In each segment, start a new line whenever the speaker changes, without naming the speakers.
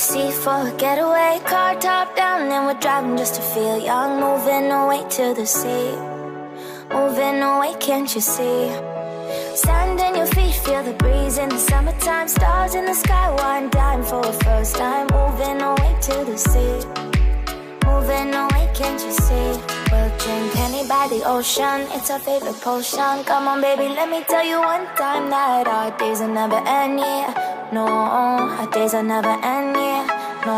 sea for a getaway. Car top down and we're driving just to feel young. Moving away to the sea, moving away, can't you see? Sand in your feet, feel the breeze in the summertime. Stars in the sky, one dime for a first time. Moving away to the sea, moving away, can't you see? We'll drink honey by the ocean, it's our favorite potion. Come on baby, let me tell you one time that our days will never end, yeah. No, our days will never end, yeah. No.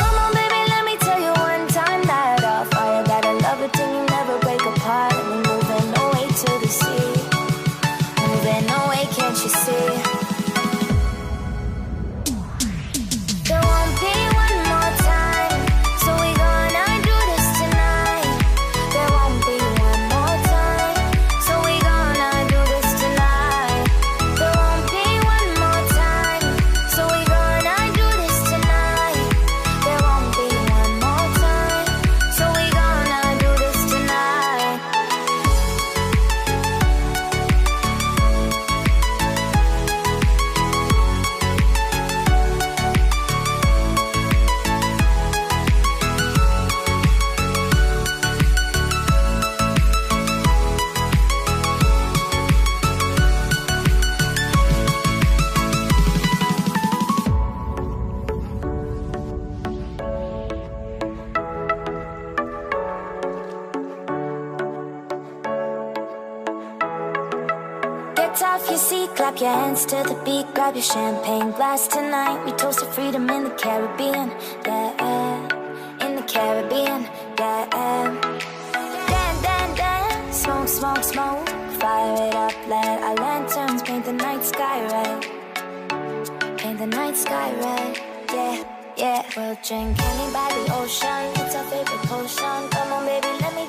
Come on baby, let me tell you one time that our fire got a love it till you never break apart. And we're moving away to the sea, moving away, can't you see? There won't be one more time, so we gonna do this tonight. There won't be one more time, so we gonna do this tonight. There won't be one more time, so we gonna do this tonight. There won't be one more time, so we gonna do this tonight. Get off your seat, clap your hands to the beat. Grab your champagne glass tonight. We toast to freedom in the Caribbean, yeah. In the Caribbean, yeah. Dan, dan, dan, smoke, smoke, smoke. Fire it up, let our lanterns paint the night sky red. Paint the night sky red, yeah, yeah. We'll drink honey by the ocean, it's our favorite potion. Come on baby, let me